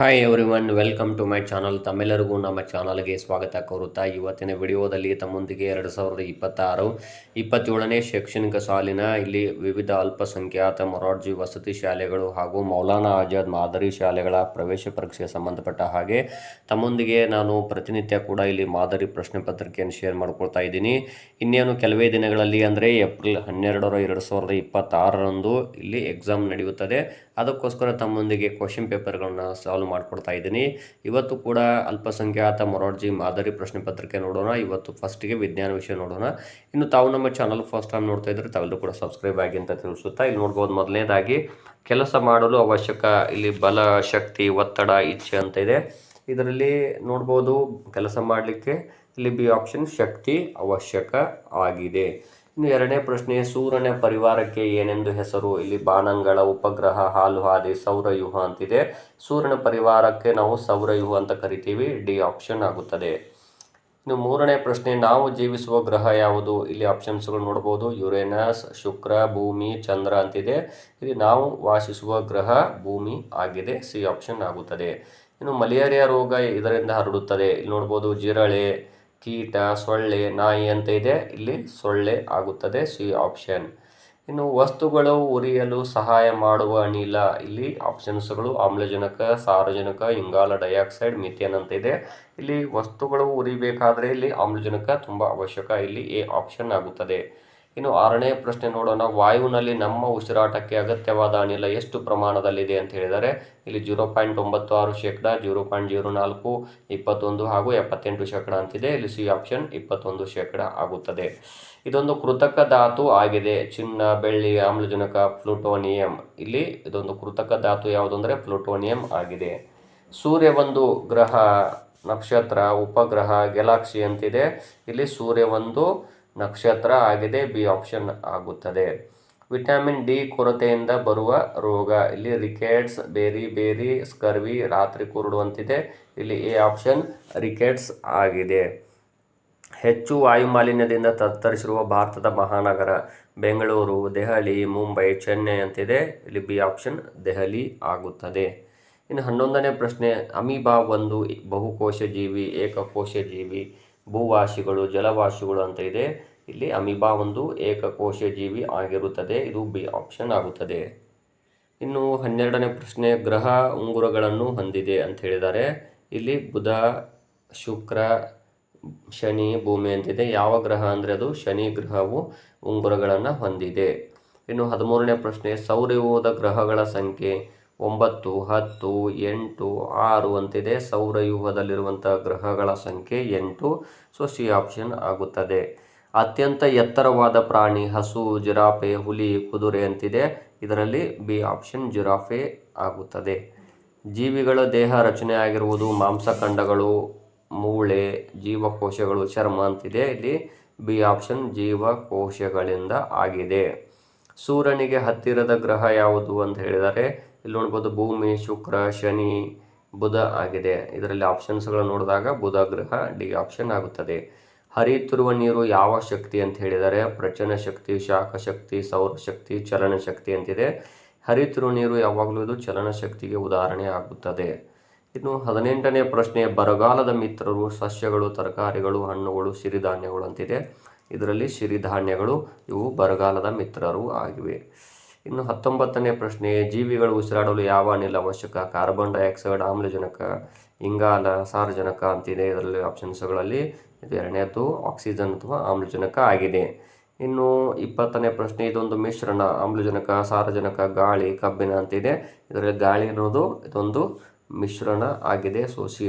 Hi everyone, welcome to my channel. ತಮ್ಮೆಲ್ಲರಿಗೂ ನಮ್ಮ ಚಾನಲ್ಗೆ ಸ್ವಾಗತ ಕೋರುತ್ತಾ ಇವತ್ತಿನ ವಿಡಿಯೋದಲ್ಲಿ ತಮ್ಮೊಂದಿಗೆ 2026 27ನೇ ಶೈಕ್ಷಣಿಕ ಸಾಲಿನ ಇಲ್ಲಿ ವಿವಿಧ ಅಲ್ಪಸಂಖ್ಯಾತ ಮೊರಾರ್ಜಿ ವಸತಿ ಶಾಲೆಗಳು ಹಾಗೂ ಮೌಲಾನಾ ಆಜಾದ್ ಮಾದರಿ ಶಾಲೆಗಳ ಪ್ರವೇಶ ಪರೀಕ್ಷೆಗೆ ಸಂಬಂಧಪಟ್ಟ ಹಾಗೆ ತಮ್ಮೊಂದಿಗೆ ನಾನು ಪ್ರತಿನಿತ್ಯ ಕೂಡ ಇಲ್ಲಿ ಮಾದರಿ ಪ್ರಶ್ನೆ ಪತ್ರಿಕೆಯನ್ನು ಶೇರ್ ಮಾಡ್ಕೊಳ್ತಾ ಇದ್ದೀನಿ. ಇನ್ನೇನು ಕೆಲವೇ ದಿನಗಳಲ್ಲಿ ಅಂದರೆ ಏಪ್ರಿಲ್ 12 2026 ಇಲ್ಲಿ ಎಕ್ಸಾಮ್ ನಡೆಯುತ್ತದೆ. ಅದಕ್ಕೋಸ್ಕರ ತಮ್ಮೊಂದಿಗೆ ಕ್ವಶನ್ ಪೇಪರ್ಗಳನ್ನ ಸಾಲ್ವ್ ಮಾಡಿಕೊಡ್ತಾ ಇದ್ದೀನಿ. ಇವತ್ತು ಕೂಡ ಅಲ್ಪಸಂಖ್ಯಾತ ಮೊರಾರ್ಜಿ ಮಾದರಿ ಪ್ರಶ್ನೆ ಪತ್ರಿಕೆ ನೋಡೋಣ. ಇವತ್ತು ಫಸ್ಟಿಗೆ ವಿಜ್ಞಾನ ವಿಷಯ ನೋಡೋಣ. ಇನ್ನು ತಾವು ನಮ್ಮ ಚಾನಲ್ ಫಸ್ಟ್ ಟೈಮ್ ನೋಡ್ತಾ ಇದ್ರೆ ತಾವೆಲ್ಲರೂ ಕೂಡ ಸಬ್ಸ್ಕ್ರೈಬ್ ಆಗಿ ಅಂತ ತಿಳಿಸುತ್ತಾ ಇಲ್ಲಿ ನೋಡ್ಬೋದು. ಮೊದಲನೇದಾಗಿ ಕೆಲಸ ಮಾಡಲು ಅವಶ್ಯಕ ಇಲ್ಲಿ ಬಲ, ಶಕ್ತಿ, ಒತ್ತಡ, ಇಚ್ಛೆ ಅಂತ ಇದೆ. ಇದರಲ್ಲಿ ನೋಡ್ಬೋದು ಕೆಲಸ ಮಾಡಲಿಕ್ಕೆ ಇಲ್ಲಿ ಬಿ ಆಪ್ಷನ್ ಶಕ್ತಿ ಅವಶ್ಯಕ ಆಗಿದೆ. ಇನ್ನು ಎರಡನೇ ಪ್ರಶ್ನೆ, ಸೂರ್ಯನ ಪರಿವಾರಕ್ಕೆ ಏನೆಂದು ಹೆಸರು? ಇಲ್ಲಿ ಬಾನಂಗಳ, ಉಪಗ್ರಹ, ಹಾಲು ಹಾದಿ, ಸೌರವ್ಯೂಹ ಅಂತಿದೆ. ಸೂರ್ಯನ ಪರಿವಾರಕ್ಕೆ ನಾವು ಸೌರವ್ಯೂಹ ಅಂತ ಕರಿತೀವಿ. ಡಿ ಆಪ್ಷನ್ ಆಗುತ್ತದೆ. ಇನ್ನು ಮೂರನೇ ಪ್ರಶ್ನೆ, ನಾವು ಜೀವಿಸುವ ಗ್ರಹ ಯಾವುದು? ಇಲ್ಲಿ ಆಪ್ಷನ್ಸ್ಗಳು ನೋಡ್ಬೋದು. ಯುರೇನಸ್, ಶುಕ್ರ, ಭೂಮಿ, ಚಂದ್ರ ಅಂತಿದೆ. ಇಲ್ಲಿ ನಾವು ವಾಸಿಸುವ ಗ್ರಹ ಭೂಮಿ ಆಗಿದೆ. ಸಿ ಆಪ್ಷನ್ ಆಗುತ್ತದೆ. ಇನ್ನು ಮಲೇರಿಯಾ ರೋಗ ಇದರಿಂದ ಹರಡುತ್ತದೆ? ಇಲ್ಲಿ ನೋಡ್ಬೋದು. ಜಿರಳೆ, ಕೀಟ, ಸೊಳ್ಳೆ, ನಾಯಿ ಅಂತ ಇದೆ. ಇಲ್ಲಿ ಸೊಳ್ಳೆ ಆಗುತ್ತದೆ. C option. ಇನ್ನು ವಸ್ತುಗಳು ಉರಿಯಲು ಸಹಾಯ ಮಾಡುವ ಅನಿಲ? ಇಲ್ಲಿ ಆಪ್ಷನ್ಸ್ಗಳು ಆಮ್ಲಜನಕ, ಸಾರಜನಕ, ಇಂಗಾಲ ಡೈಆಕ್ಸೈಡ್, ಮಿಥೇನ್ ಅಂತ ಇದೆ. ಇಲ್ಲಿ ವಸ್ತುಗಳು ಉರಿಬೇಕಾದ್ರೆ ಇಲ್ಲಿ ಆಮ್ಲಜನಕ ತುಂಬ ಅವಶ್ಯಕ. ಇಲ್ಲಿ ಎ ಆಪ್ಷನ್ ಆಗುತ್ತದೆ. ಇನ್ನು ಆರನೇ ಪ್ರಶ್ನೆ ನೋಡೋಣ. ವಾಯುವಿನಲ್ಲಿ ನಮ್ಮ ಉಸಿರಾಟಕ್ಕೆ ಅಗತ್ಯವಾದ ಅನಿಲ ಎಷ್ಟು ಪ್ರಮಾಣದಲ್ಲಿದೆ ಅಂತ ಹೇಳಿದರೆ ಇಲ್ಲಿ 0.96%, 0.04, 21 ಹಾಗೂ 78% ಅಂತಿದೆ. ಇಲ್ಲಿ ಸಿ ಆಪ್ಷನ್ 21% ಆಗುತ್ತದೆ. ಇದೊಂದು ಕೃತಕ ಧಾತು ಆಗಿದೆ. ಚಿನ್ನ, ಬೆಳ್ಳಿ, ಆಮ್ಲಜನಕ, ಪ್ಲೂಟೋನಿಯಂ. ಇಲ್ಲಿ ಇದೊಂದು ಕೃತಕ ಧಾತು ಯಾವುದು ಅಂದರೆ ಪ್ಲೂಟೋನಿಯಂ ಆಗಿದೆ. ಸೂರ್ಯ ಒಂದು ಗ್ರಹ, ನಕ್ಷತ್ರ, ಉಪಗ್ರಹ, ಗ್ಯಾಲಕ್ಸಿ ಅಂತಿದೆ. ಇಲ್ಲಿ ಸೂರ್ಯ ಒಂದು ನಕ್ಷತ್ರ ಆಗಿದೆ. ಬಿ ಆಪ್ಷನ್ ಆಗುತ್ತದೆ. ವಿಟಮಿನ್ ಡಿ ಕೊರತೆಯಿಂದ ಬರುವ ರೋಗ? ಇಲ್ಲಿ ರಿಕೆಟ್ಸ್, ಬೇರಿ ಸ್ಕರ್ವಿ, ರಾತ್ರಿ ಕುರುಡು ಅಂತಿದೆ. ಇಲ್ಲಿ ಎ ಆಪ್ಷನ್ ರಿಕೆಟ್ಸ್ ಆಗಿದೆ. ಹೆಚ್ಚು ವಾಯುಮಾಲಿನ್ಯದಿಂದ ತತ್ತರಿಸಿರುವ ಭಾರತದ ಮಹಾನಗರ? ಬೆಂಗಳೂರು, ದೆಹಲಿ, ಮುಂಬೈ, ಚೆನ್ನೈ ಅಂತಿದೆ. ಇಲ್ಲಿ ಬಿ ಆಪ್ಷನ್ ದೆಹಲಿ ಆಗುತ್ತದೆ. ಇನ್ನು 11ನೇ ಪ್ರಶ್ನೆ, ಅಮೀಬಾ ಒಂದು ಬಹುಕೋಶ ಜೀವಿ, ಏಕಕೋಶ ಜೀವಿ, ಭೂವಾಸಿಗಳು, ಜಲವಾಸಿಗಳು ಅಂತ ಇದೆ. ಇಲ್ಲಿ ಅಮೀಬಾ ಒಂದು ಏಕಕೋಶ ಜೀವಿ ಆಗಿರುತ್ತದೆ. ಇದು ಬಿ ಆಪ್ಷನ್ ಆಗುತ್ತದೆ. ಇನ್ನು 12ನೇ ಪ್ರಶ್ನೆ, ಗ್ರಹ ಉಂಗುರಗಳನ್ನು ಹೊಂದಿದೆ ಅಂತ ಹೇಳಿದ್ದಾರೆ. ಇಲ್ಲಿ ಬುಧ, ಶುಕ್ರ, ಶನಿ, ಭೂಮಿ ಅಂತಿದೆ. ಯಾವ ಗ್ರಹ ಅಂದರೆ ಅದು ಶನಿ ಗ್ರಹವು ಉಂಗುರಗಳನ್ನು ಹೊಂದಿದೆ. ಇನ್ನು 13ನೇ ಪ್ರಶ್ನೆ, ಸೌರವ್ಯೂಹದ ಗ್ರಹಗಳ ಸಂಖ್ಯೆ 9, 10, 8, 6 ಅಂತಿದೆ. ಸೌರವ್ಯೂಹದಲ್ಲಿರುವಂಥ ಗ್ರಹಗಳ ಸಂಖ್ಯೆ 8. ಸೊ ಸಿ ಆಪ್ಷನ್ ಆಗುತ್ತದೆ. ಅತ್ಯಂತ ಎತ್ತರವಾದ ಪ್ರಾಣಿ? ಹಸು, ಜಿರಾಫೆ, ಹುಲಿ, ಕುದುರೆ ಅಂತಿದೆ. ಇದರಲ್ಲಿ ಬಿ ಆಪ್ಷನ್ ಜಿರಾಫೆ ಆಗುತ್ತದೆ. ಜೀವಿಗಳ ದೇಹ ರಚನೆ ಆಗಿರುವುದು? ಮಾಂಸಖಂಡಗಳು, ಮೂಳೆ, ಜೀವಕೋಶಗಳು, ಚರ್ಮ ಅಂತಿದೆ. ಇಲ್ಲಿ ಬಿ ಆಪ್ಷನ್ ಜೀವಕೋಶಗಳಿಂದ ಆಗಿದೆ. ಸೂರ್ಯನಿಗೆ ಹತ್ತಿರದ ಗ್ರಹ ಯಾವುದು ಅಂತ ಹೇಳಿದರೆ ಇಲ್ಲಿ ನೋಡ್ಬೋದು. ಭೂಮಿ, ಶುಕ್ರ, ಶನಿ, ಬುಧ ಆಗಿದೆ. ಇದರಲ್ಲಿ ಆಪ್ಷನ್ಸ್ಗಳು ನೋಡಿದಾಗ ಬುಧ ಗ್ರಹ. ಡಿ ಆಪ್ಷನ್ ಆಗುತ್ತದೆ. ಹರಿಯುತ್ತಿರುವ ನೀರು ಯಾವ ಶಕ್ತಿ ಅಂತ ಹೇಳಿದರೆ ಪ್ರಚನ ಶಕ್ತಿ, ಶಾಖ ಶಕ್ತಿ, ಸೌರಶಕ್ತಿ, ಚಲನ ಶಕ್ತಿ ಅಂತಿದೆ. ಹರಿಯುತ್ತಿರುವ ನೀರು ಯಾವಾಗಲೂ ಇದು ಚಲನ ಶಕ್ತಿಗೆ ಉದಾಹರಣೆ ಆಗುತ್ತದೆ. ಇನ್ನು 18ನೇ ಪ್ರಶ್ನೆ, ಬರಗಾಲದ ಮಿತ್ರರು? ಸಸ್ಯಗಳು, ತರಕಾರಿಗಳು, ಹಣ್ಣುಗಳು, ಸಿರಿಧಾನ್ಯಗಳು ಅಂತಿದೆ. ಇದರಲ್ಲಿ ಸಿರಿಧಾನ್ಯಗಳು ಇವು ಬರಗಾಲದ ಮಿತ್ರರು ಆಗಿವೆ. ಇನ್ನು 19ನೇ ಪ್ರಶ್ನೆ, ಜೀವಿಗಳು ಉಸಿರಾಡಲು ಯಾವ ಅನಿಲ ಅವಶ್ಯಕ? ಕಾರ್ಬನ್ ಡೈಆಕ್ಸೈಡ್, ಆಮ್ಲಜನಕ, ಇಂಗಾಲ, ಸಾರಜನಕ ಅಂತಿದೆ. ಇದರಲ್ಲಿ ಆಪ್ಷನ್ಸ್ಗಳಲ್ಲಿ ಇದು ಎರಡನೇದು ಆಕ್ಸಿಜನ್ ಅಥವಾ ಆಮ್ಲಜನಕ ಆಗಿದೆ. ಇನ್ನು 20ನೇ ಪ್ರಶ್ನೆ, ಇದೊಂದು ಮಿಶ್ರಣ. ಆಮ್ಲಜನಕ, ಸಾರಜನಕ, ಗಾಳಿ, ಕಬ್ಬಿಣ ಅಂತಿದೆ. ಇದರಲ್ಲಿ ಗಾಳಿ ಅನ್ನೋದು ಇದೊಂದು ಮಿಶ್ರಣ ಆಗಿದೆ. So C